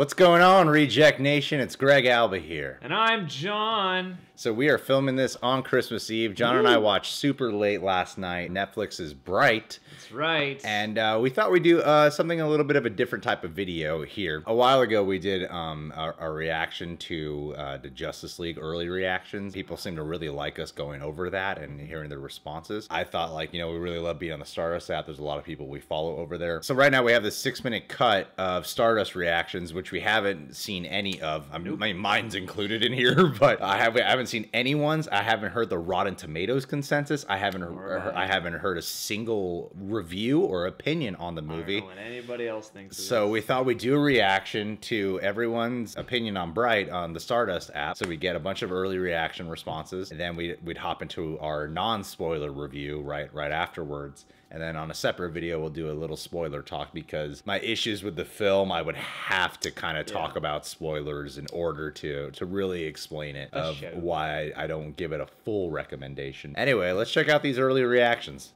What's going on, Reject Nation? It's Greg Alba here. And I'm John. So we are filming this on Christmas Eve. John and I watched super late last night Netflix's Bright. That's right. And we thought we'd do something a little bit of a different type of video here. A while ago we did a reaction to the Justice League early reactions. People seem to really like us going over that and hearing their responses. I thought, like, you know, we really love being on the Stardust app. There's a lot of people we follow over there. So right now we have this 6-minute cut of Stardust reactions, which we haven't seen any of. I mean, mine's included in here, but I haven't seen anyone's. I haven't heard the Rotten Tomatoes consensus. I haven't heard a single review or opinion on the movie. I don't know what anybody else thinks. So we thought we'd do a reaction to everyone's opinion on Bright on the Stardust app. So we get a bunch of early reaction responses, and then we'd hop into our non-spoiler review right afterwards. And then on a separate video, we'll do a little spoiler talk, because my issues with the film, I would have to kind of talk about spoilers in order to really explain it, of why I don't give it a full recommendation. Anyway, let's check out these early reactions.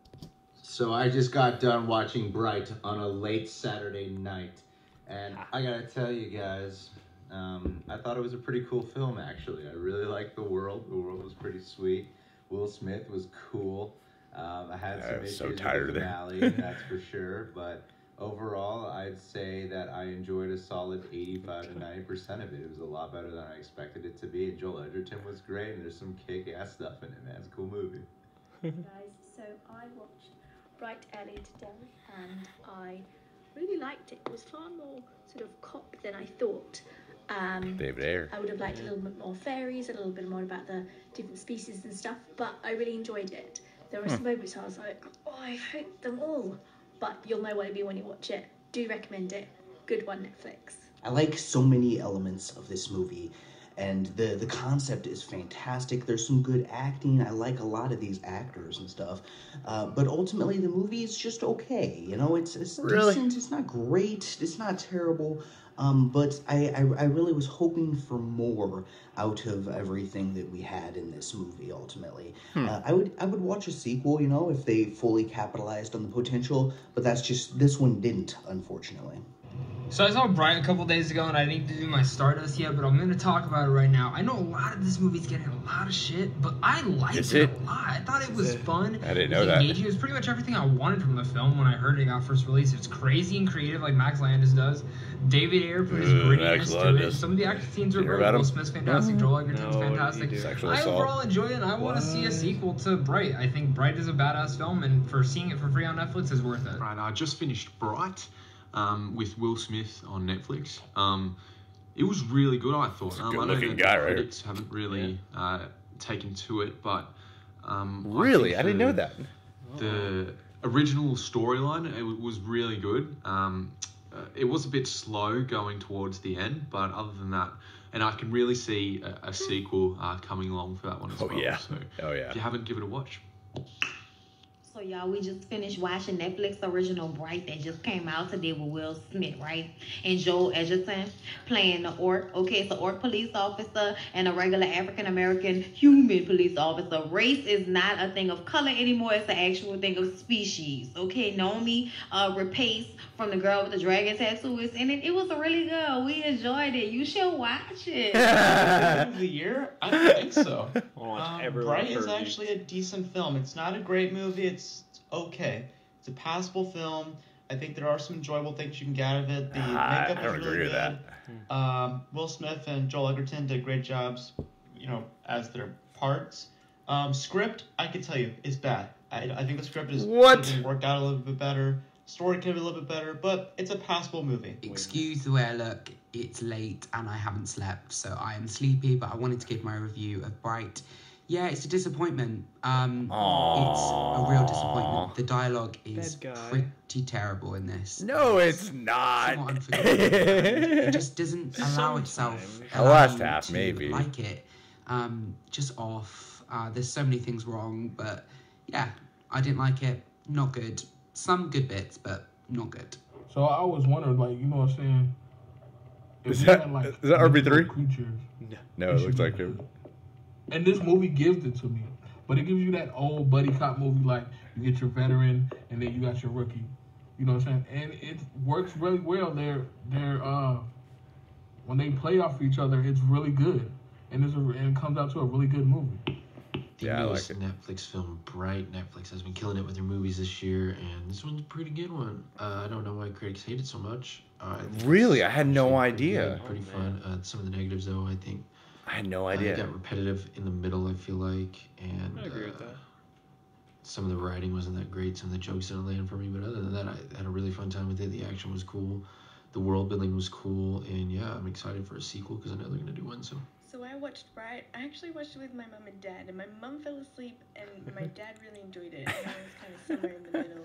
So I just got done watching Bright on a late Saturday night, and I gotta tell you guys, I thought it was a pretty cool film, actually. I really liked the world. The world was pretty sweet. Will Smith was cool. I had some issues with the finale, that's for sure, but overall, I'd say that I enjoyed a solid 85 to 90% of it. It was a lot better than I expected it to be, and Joel Edgerton was great, and there's some kick-ass stuff in it, man. It's a cool movie. Guys, so I watched Bright earlier today, and I really liked it. It was far more sort of cop than I thought. David Ayer. I would have liked a little bit more fairies, a little bit more about the different species and stuff, but I really enjoyed it. There were some moments I was like, oh, I hate them all. But you'll know what I mean when you watch it. Do recommend it. Good one, Netflix. I like so many elements of this movie, and the concept is fantastic. There's some good acting. I like a lot of these actors and stuff. But ultimately, the movie is just okay. You know, it's decent. It's not great. It's not terrible. But I really was hoping for more out of everything that we had in this movie, ultimately. I would watch a sequel, you know, if they fully capitalized on the potential, but that's just, this one didn't, unfortunately. So I saw Bright a couple days ago, and I didn't do my Stardust yet, but I'm going to talk about it right now. I know a lot of this movie's getting a lot of shit, but I liked it a lot. I thought it was fun. I didn't know that. Engaging. It was pretty much everything I wanted from the film when I heard it got first released. It's crazy and creative, like Max Landis does. David Ayer put his grittiness to it. Some of the action scenes were great. Will Smith's fantastic. Joel Edgerton's fantastic. I overall enjoyed it, and I want to see a sequel to Bright. I think Bright is a badass film, and for seeing it for free on Netflix is worth it. Right, I just finished Bright. With Will Smith on Netflix. It was really good, I thought. Good looking guy, right? Critics haven't really taken to it, but really, I didn't know that. The original storyline, it was really good. It was a bit slow going towards the end, but other than that, and I can really see a sequel coming along for that one as well. So if you haven't, give it a watch. So y'all, we just finished watching Netflix original Bright that just came out today with Will Smith, right? And Joel Edgerton playing the orc. Okay, it's an orc police officer and a regular African-American human police officer. Race is not a thing of color anymore. It's an actual thing of species. Okay, Naomi Rapace from The Girl with the Dragon Tattoo is in it. It was really good. We enjoyed it. You should watch it. Of the year? I don't think so. Bright is actually a decent film. It's not a great movie. It's okay. It's a passable film. I think there are some enjoyable things you can get out of it. The makeup is really good. Will Smith and Joel Edgerton did great jobs, you know, as their parts. Script, I could tell you, is bad. I think the script is worked out a little bit better. Story could be a little bit better, but it's a passable movie. Excuse the way I look. It's late and I haven't slept, so I am sleepy, but I wanted to give my review of Bright. Yeah, it's a disappointment. It's a real disappointment. The dialogue is pretty terrible in this. No, it's not. It just doesn't allow itself. The last half, maybe. Like it. Just off. There's so many things wrong, but yeah, I didn't like it. Not good. Some good bits, but not good. So I always wondered, like, you know what I'm saying? Is that RB3? Creatures, no, it looks like him. And this movie gives it to me. But it gives you that old buddy cop movie, like you get your veteran and then you got your rookie. You know what I'm saying? And it works really well. They're when they play off each other, it's really good, and it comes out to a really good movie. The newest Netflix film, Bright. Netflix has been killing it with their movies this year, and this one's a pretty good one. I don't know why critics hate it so much. Really? I had no idea. Pretty fun. Some of the negatives, though, I think. I had no idea. It got repetitive in the middle, I feel like, and I agree with that. Some of the writing wasn't that great. Some of the jokes didn't land for me, but other than that, I had a really fun time with it. The action was cool. The world building was cool, and yeah, I'm excited for a sequel because I know they're going to do one soon. So I watched Bright. I actually watched it with my mom and dad, and my mom fell asleep, and my dad really enjoyed it, and I was kind of somewhere in the middle.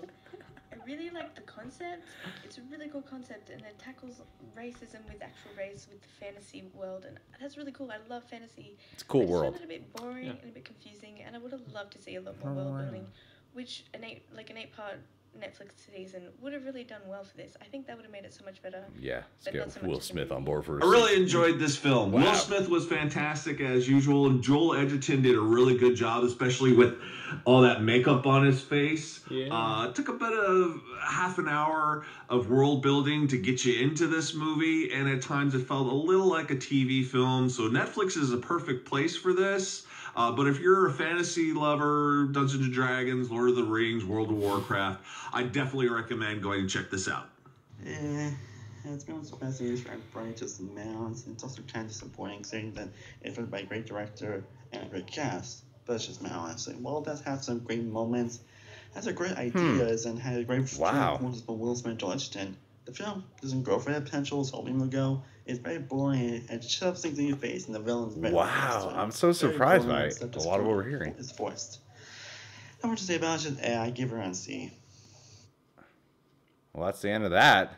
I really like the concept. It's a really cool concept, and it tackles racism with actual race with the fantasy world, and that's really cool. I love fantasy. It's a cool world. I just found it a bit boring and a bit confusing, and I would have loved to see a lot more world building, which an 8-part Netflix season would have really done well for this. I think that would have made it so much better. Yeah, let's get Will Smith on board for I really enjoyed this film. Wow. Will Smith was fantastic as usual, and Joel Edgerton did a really good job, especially with all that makeup on his face. Yeah. It took about half an hour of world building to get you into this movie, and at times it felt a little like a TV film, so Netflix is a perfect place for this. But if you're a fantasy lover, Dungeons & Dragons, Lord of the Rings, World of Warcraft, I definitely recommend going and check this out. Yeah, it's been surprising to Bright just now. It's also kind of disappointing saying that it's written by a great director and a great cast. But it's just now. I say, well, it does have some great moments, has some great ideas, and had a great performance from Will Smith and Joel Edgerton. The film doesn't go for the potential it's hoping to go. It's very boring and shoves things in your face, and the villain's very Wow, I'm so surprised by a lot of what we're hearing. It's forced. Not much to say about it. I give her a C. Well, that's the end of that.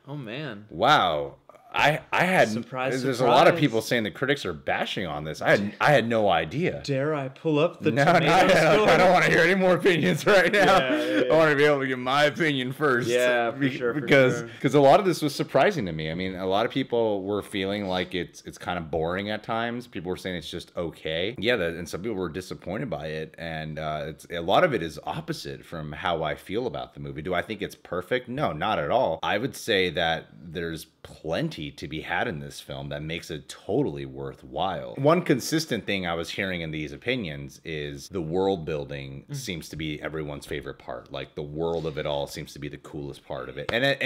Oh man. Wow. I had there's a lot of people saying the critics are bashing on this. I had no idea. Dare I pull up the tomato score? I don't want to hear any more opinions right now. I want to be able to give my opinion first. Yeah, for sure. Because a lot of this was surprising to me. I mean, a lot of people were feeling like it's kind of boring at times. People were saying it's just okay. Yeah, and some people were disappointed by it, and a lot of it is opposite from how I feel about the movie. Do I think it's perfect? No, not at all. I would say that there's plenty to be had in this film that makes it totally worthwhile. One consistent thing I was hearing in these opinions is the world building seems to be everyone's favorite part. Like the world of it all seems to be the coolest part of it, and it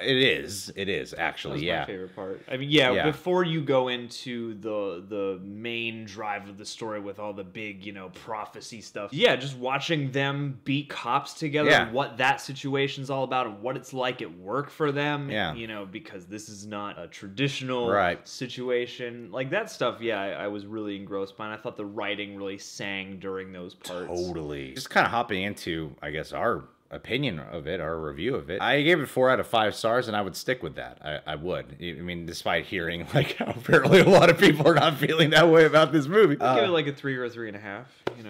is actually. That's my favorite part. I mean, before you go into the main drive of the story with all the big prophecy stuff, just watching them beat cops together, and what that situation's all about, and what it's like at work for them, because this is not a traditional situation. Like that stuff, I was really engrossed by, and I thought the writing really sang during those parts. Totally. Just kind of hopping into, I guess, our opinion of it, our review of it. I gave it 4 out of 5 stars, and I would stick with that. I would. I mean, despite hearing like how apparently a lot of people are not feeling that way about this movie. I'd give it like a 3 or a 3.5.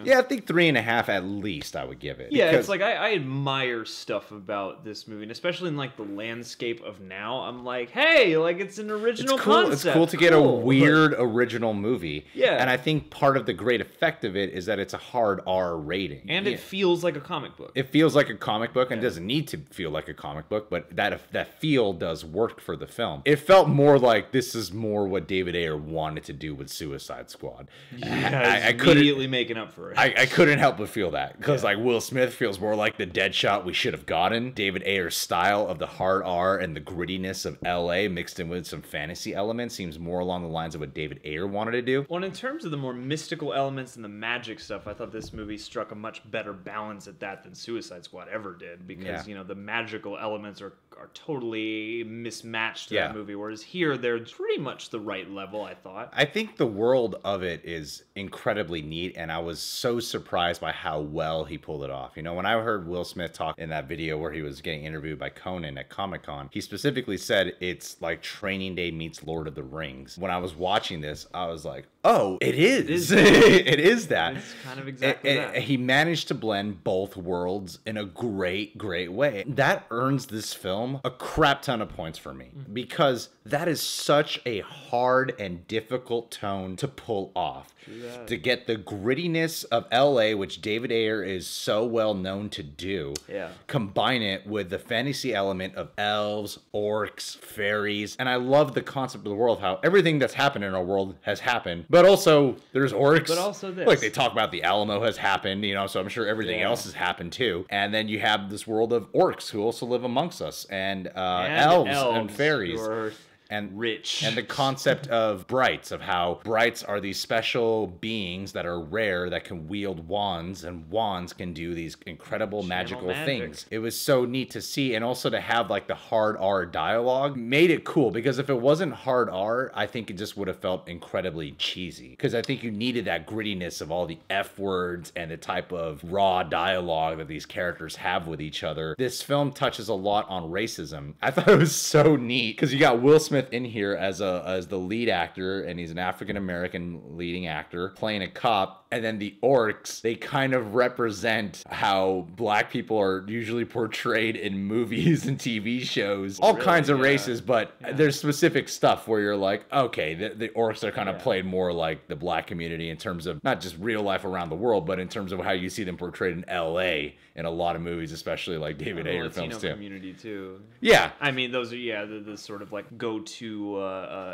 Yeah, I think 3.5 at least I would give it. Yeah, it's like I admire stuff about this movie, and especially in like the landscape of now. I'm like, hey, like it's an original concept. It's cool to get a weird original movie. Yeah. And I think part of the great effect of it is that it's a hard R rating. And it feels like a comic book. It feels like a comic book, and doesn't need to feel like a comic book, but that feel does work for the film. It felt more like this is more what David Ayer wanted to do with Suicide Squad. Yeah, I immediately making up for it. I couldn't help but feel that, because like Will Smith feels more like the Deadshot we should have gotten. David Ayer's style of the hard R and the grittiness of LA mixed in with some fantasy elements seems more along the lines of what David Ayer wanted to do. Well, in terms of the more mystical elements and the magic stuff, I thought this movie struck a much better balance at that than Suicide Squad ever did, because the magical elements are totally mismatched to that movie, whereas here they're pretty much the right level, I thought. I think the world of it is incredibly neat, and I was so surprised by how well he pulled it off. When I heard Will Smith talk in that video where he was getting interviewed by Conan at Comic-Con, he specifically said it's like Training Day meets Lord of the Rings. When I was watching this, I was like, oh, it is. It is that. It's kind of exactly that. He managed to blend both worlds in a great way. That earns this film film, a crap ton of points for me, because that is such a hard and difficult tone to pull off. To get the grittiness of LA, which David Ayer is so well known to do, combine it with the fantasy element of elves, orcs, fairies, and I love the concept of the world, how everything that's happened in our world has happened, but also there's orcs. But also this. Like they talk about the Alamo has happened, you know, so I'm sure everything else has happened too. And then you have this world of orcs who also live amongst us, and elves and fairies. And rich. And the concept of brights, of how brights are these special beings that are rare that can wield wands, and wands can do these incredible magical things. It was so neat to see, and also to have like the hard R dialogue made it cool, because if it wasn't hard R, I think it just would have felt incredibly cheesy, because I think you needed that grittiness of all the F words and the type of raw dialogue that these characters have with each other. This film touches a lot on racism. I thought it was so neat, because you got Will Smith in here as the lead actor, and he's an African-American leading actor playing a cop, and then the orcs, they kind of represent how black people are usually portrayed in movies and TV shows. All kinds of races, but there's specific stuff where you're like, okay, the orcs are kind of played more like the black community in terms of not just real life around the world, but in terms of how you see them portrayed in LA in a lot of movies, especially like David Ayer films too. Community too. Yeah. I mean, those are, the sort of like go-to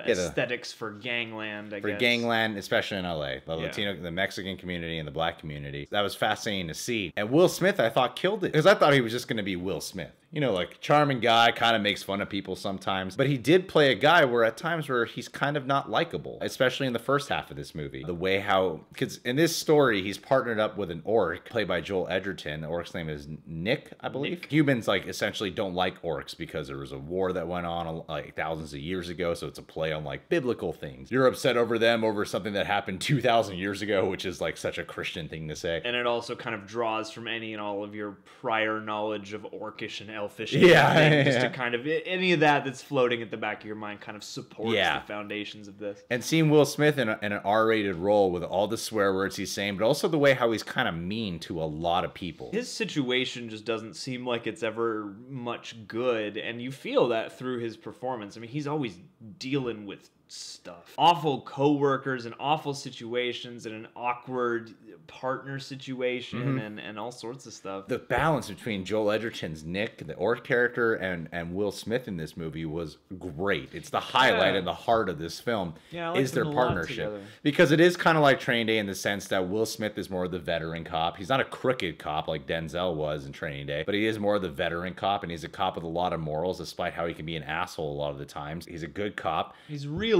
aesthetics for gangland, I guess. For gangland, especially in LA. The Latino, the Mexican community and the black community. That was fascinating to see. And Will Smith, I thought, killed it. Because I thought he was just going to be Will Smith. You know, like charming guy, kind of makes fun of people sometimes. But he did play a guy where at times where he's kind of not likable, especially in the first half of this movie. The way how, because in this story, he's partnered up with an orc played by Joel Edgerton. The orc's name is Nick, I believe. Humans like essentially don't like orcs because there was a war that went on like thousands of years ago. So it's a play on like biblical things. You're upset over them over something that happened 2,000 years ago, which is like such a Christian thing to say. And it also kind of draws from any and all of your prior knowledge of orcish and elfish. Just to kind of, any of that's floating at the back of your mind kind of supports the foundations of this. And seeing Will Smith in an R-rated role with all the swear words he's saying, but also the way how he's kind of mean to a lot of people. His situation just doesn't seem like it's ever much good, and you feel that through his performance. I mean, he's always dealing with stuff. Awful co-workers and awful situations and an awkward partner situation and all sorts of stuff. The balance between Joel Edgerton's Nick, the orc character, and Will Smith in this movie was great. It's the highlight and the heart of this film is their partnership. Because it is kind of like Training Day in the sense that Will Smith is more of the veteran cop. He's not a crooked cop like Denzel was in Training Day, but he is more of the veteran cop, and he's a cop with a lot of morals despite how he can be an asshole a lot of the times. He's a good cop. He's realistic,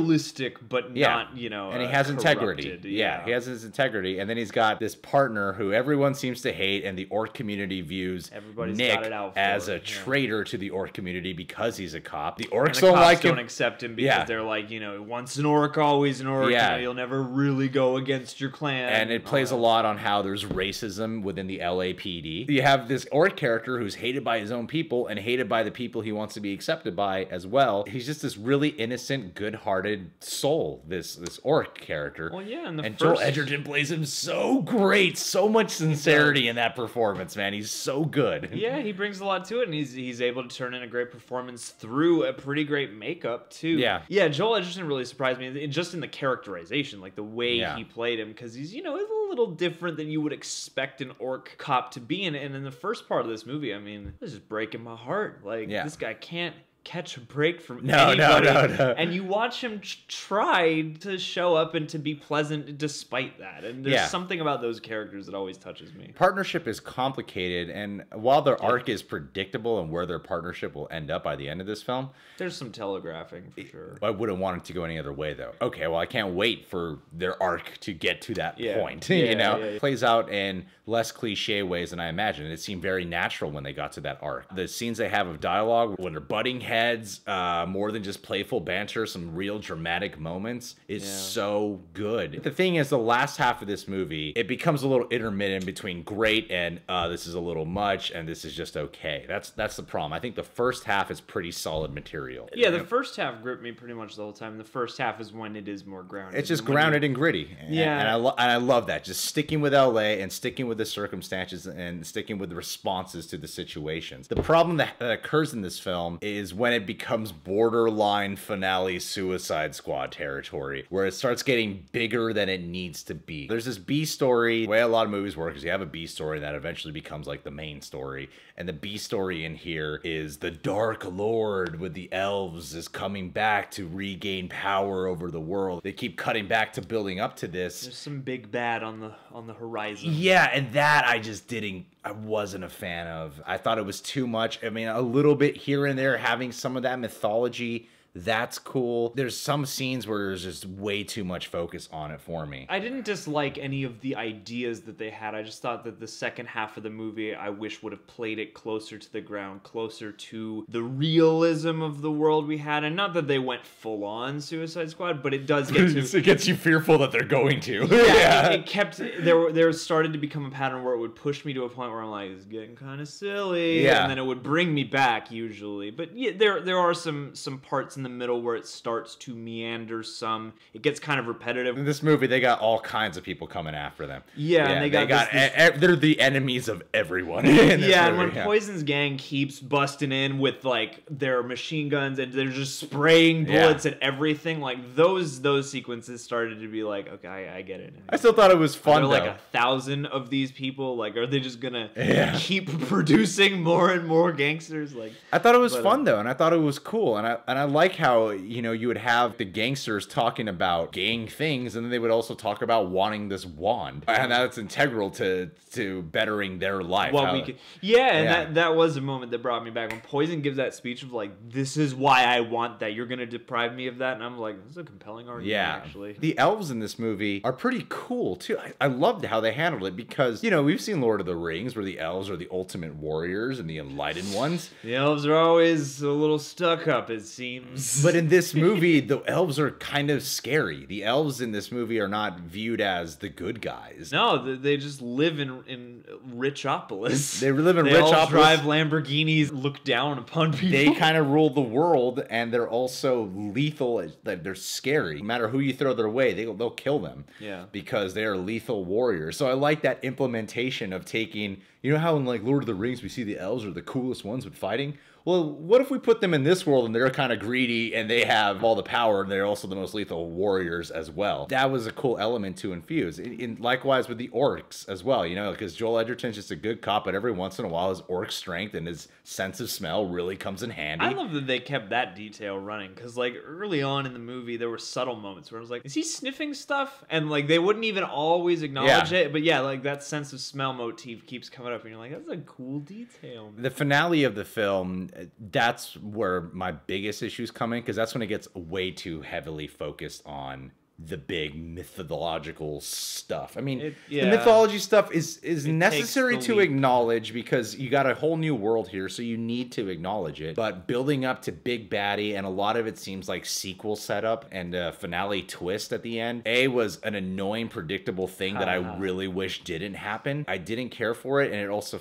but not, you know, and he has integrity. Yeah, he has his integrity. And then he's got this partner who everyone seems to hate, and the orc community views Nick as a traitor to the orc community because he's a cop. The orcs don't like him. Don't accept him because they're like, you know, once an orc, always an orc. Yeah. You know, you'll never really go against your clan. And it plays a lot on how there's racism within the LAPD. You have this orc character who's hated by his own people and hated by the people he wants to be accepted by as well. He's just this really innocent, good-hearted soul, this orc character. Well, yeah, and Joel Edgerton plays him so great, so much sincerity in that performance, man. He's so good. Yeah, he brings a lot to it, and he's able to turn in a great performance through a pretty great makeup too. Yeah, Joel Edgerton really surprised me just in the characterization, like the way he played him, because he's, you know, a little different than you would expect an orc cop to be. And in the first part of this movie, I mean, this is breaking my heart. Like, this guy can't catch a break from anybody. No. And you watch him try to show up and to be pleasant despite that. And there's something about those characters that always touches me. Partnership is complicated, and while their arc is predictable and where their partnership will end up by the end of this film, there's some telegraphing for sure. I wouldn't want it to go any other way, though. Okay, well, I can't wait for their arc to get to that point. You know, it plays out in less cliche ways than I imagined. It seemed very natural when they got to that arc. The scenes they have of dialogue when they're butting heads heads, more than just playful banter, some real dramatic moments is so good. The thing is, the last half of this movie, it becomes a little intermittent between great and this is a little much and this is just okay. That's the problem. I think the first half is pretty solid material. Yeah, the first half gripped me pretty much the whole time. The first half is when it is more grounded. It's just grounded and gritty. Yeah. And I love that. Just sticking with LA and sticking with the circumstances and sticking with the responses to the situations. The problem that occurs in this film is when it becomes borderline finale Suicide Squad territory, where it starts getting bigger than it needs to be. There's this B story. The way a lot of movies work is you have a B story that eventually becomes like the main story. And the B story in here is the Dark Lord with the elves is coming back to regain power over the world. They keep cutting back to building up to this. There's some big bad on the horizon. Yeah, and that I wasn't a fan of. I thought it was too much. I mean, a little bit here and there, having some of that mythology, that's cool. There's some scenes where there's just way too much focus on it for me. I didn't dislike any of the ideas that they had. I just thought that the second half of the movie, I wish would have played it closer to the ground, closer to the realism of the world we had. And not that they went full on Suicide Squad, but it does get to... It gets you fearful that they're going to. Yeah. It kept... There started to become a pattern where it would push me to a point where I'm like, it's getting kind of silly. Yeah. And then it would bring me back, usually. But yeah, there are some parts in the middle where it starts to meander some. It gets kind of repetitive. In this movie, they got all kinds of people coming after them. Yeah, and they're the enemies of everyone. And when Poison's gang keeps busting in with like their machine guns and they're just spraying bullets at everything, like those sequences started to be like, okay, I get it. I still thought it was fun. Like 1,000 of these people. Like, are they just gonna keep producing more and more gangsters? Like, I thought it was fun though, and I thought it was cool, and I like how, you know, you would have the gangsters talking about gang things, and then they would also talk about wanting this wand, and that's integral to bettering their life. That was a moment that brought me back when Poison gives that speech of like, this is why I want that, you're gonna deprive me of that, and I'm like, this is a compelling argument. Actually, the elves in this movie are pretty cool too. I loved how they handled it, because, you know, we've seen Lord of the Rings where the elves are the ultimate warriors and the enlightened ones. The elves are always a little stuck up, it seems. But in this movie, the elves are kind of scary. The elves in this movie are not viewed as the good guys. No, they just live in Richopolis. They live in Richopolis. They all drive Lamborghinis, look down upon people. They kind of rule the world, and they're also lethal. They're scary. No matter who you throw their way, they'll kill them. Yeah. Because they are lethal warriors. So I like that implementation of taking... You know how in like Lord of the Rings we see the elves are the coolest ones with fighting? Well, what if we put them in this world and they're kind of greedy and they have all the power and they're also the most lethal warriors as well? That was a cool element to infuse. Likewise with the orcs as well, you know, because Joel Edgerton's just a good cop, but every once in a while his orc strength and his sense of smell really comes in handy. I love that they kept that detail running, because like early on in the movie there were subtle moments where I was like, is he sniffing stuff? And like they wouldn't even always acknowledge it, but yeah, like that sense of smell motif keeps coming up and you're like, that's a cool detail. The finale of the film, that's where my biggest issues come in, because that's when it gets way too heavily focused on the big mythological stuff. I mean, the mythology stuff is necessary to acknowledge, because you got a whole new world here, so you need to acknowledge it. But building up to big baddie, and a lot of it seems like sequel setup and a finale twist at the end. Was an annoying, predictable thing that I really wish didn't happen. I didn't care for it, and it also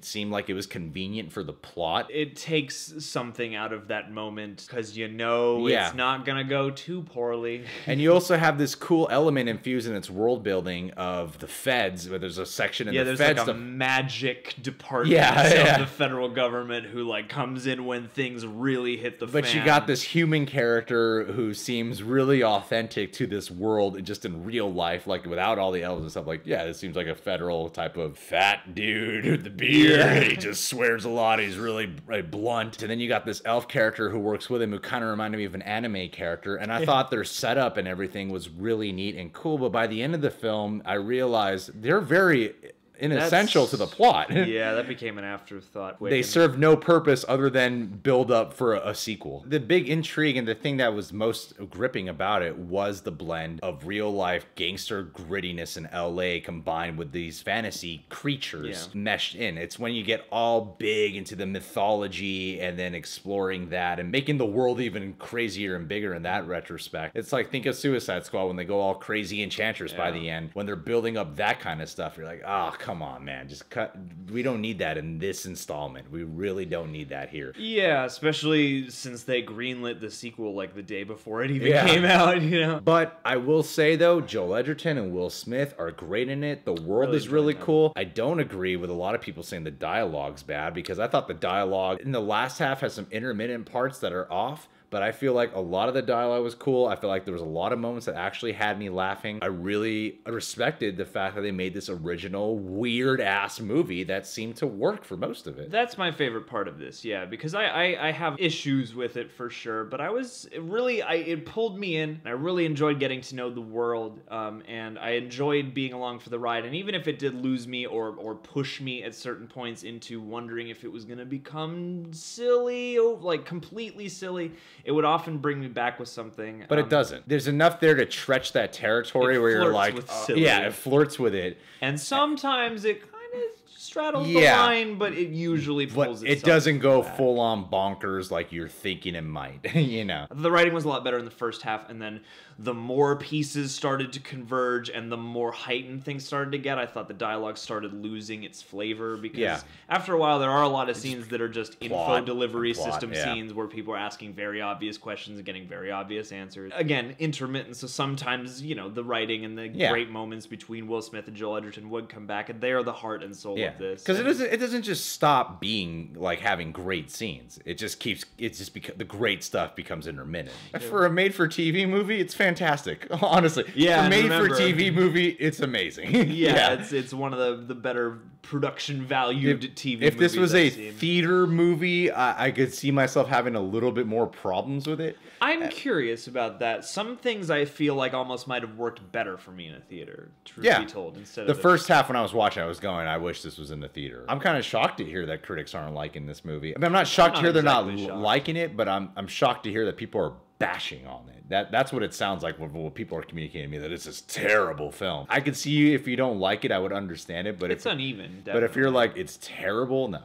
seemed like it was convenient for the plot. It takes something out of that moment, because you know it's not gonna go too poorly. And you also have this cool element infused in its world building of the feds, where there's a section in the feds. There's like a magic department of the federal government who like comes in when things really hit the fan. But you got this human character who seems really authentic to this world, and just in real life, like without all the elves and stuff. Like, this seems like a federal type of fat dude with the beard. He just swears a lot. He's really blunt. And then you got this elf character who works with him, who kind of reminded me of an anime character. And I thought their setup and everything was really neat and cool, but by the end of the film I realized they're very inessential to the plot. Yeah, that became an afterthought. They served no purpose other than build up for a sequel. The big intrigue and the thing that was most gripping about it was the blend of real life gangster grittiness in LA combined with these fantasy creatures meshed in. It's when you get all big into the mythology and then exploring that and making the world even crazier and bigger in that retrospect. It's like, think of Suicide Squad when they go all crazy Enchantress by the end. When they're building up that kind of stuff, you're like, oh, come on, man. Just cut. We don't need that in this installment. We really don't need that here. Yeah, especially since they greenlit the sequel like the day before it even came out, you know? But I will say, though, Joel Edgerton and Will Smith are great in it. The world is really cool. I don't agree with a lot of people saying the dialogue's bad, because I thought the dialogue in the last half has some intermittent parts that are off. But I feel like a lot of the dialogue was cool. I feel like there was a lot of moments that actually had me laughing. I really respected the fact that they made this original weird-ass movie that seemed to work for most of it. That's my favorite part of this, yeah, because I have issues with it for sure, but I was really, it pulled me in. I really enjoyed getting to know the world, and I enjoyed being along for the ride. And even if it did lose me or push me at certain points into wondering if it was going to become silly, or like completely silly, it would often bring me back with something. But it doesn't. There's enough there to stretch that territory where you're like, yeah, it flirts with it. And sometimes it kind of straddles the line, but it usually pulls itself. It doesn't go full on bonkers like you're thinking it might, you know. The writing was a lot better in the first half, and then the more pieces started to converge and the more heightened things started to get, I thought the dialogue started losing its flavor, because after a while there are a lot of scenes that are just info delivery system scenes where people are asking very obvious questions and getting very obvious answers. Again, intermittent, so sometimes, you know, the writing and the great moments between Will Smith and Joel Edgerton would come back, and they are the heart and soul of this. Because it doesn't just stop being like having great scenes. It just keeps, the great stuff becomes intermittent. For a made-for-TV movie, it's fantastic, honestly. Yeah, for made-for-TV movie, it's amazing. It's one of the better production valued TV movies. If this was a theater movie, I could see myself having a little bit more problems with it. I'm curious about that. Some things I feel like almost might have worked better for me in a theater, truth be told. Instead of the first half when I was watching, I was going, I wish this was in the theater. I'm kind of shocked to hear that critics aren't liking this movie. I mean, I'm not shocked to hear they're not liking it, but I'm shocked to hear that people are bashing on it. That's what it sounds like when people are communicating to me, that it's this terrible film. I could see you if you don't like it, I would understand it, but it's uneven. But if you're like, it's terrible, nah.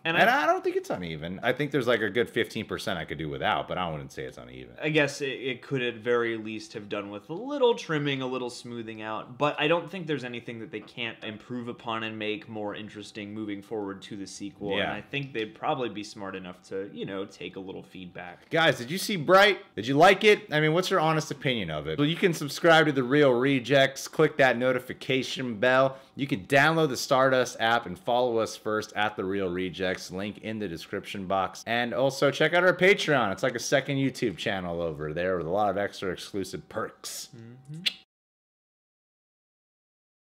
And I don't think it's uneven. I think there's like a good 15% I could do without, but I wouldn't say it's uneven. I guess it could at very least have done with a little trimming, a little smoothing out, but I don't think there's anything that they can't improve upon and make more interesting moving forward to the sequel. And I think they'd probably be smart enough to, you know, take a little feedback. Guys, did you see Bright? Did you like it? I mean, what's your honest opinion of it? Well, you can subscribe to The Real Rejects, click that notification bell. You can download the Stardust app and follow us first at The Real Rejects, link in the description box. And also check out our Patreon. It's like a second YouTube channel over there with a lot of extra exclusive perks.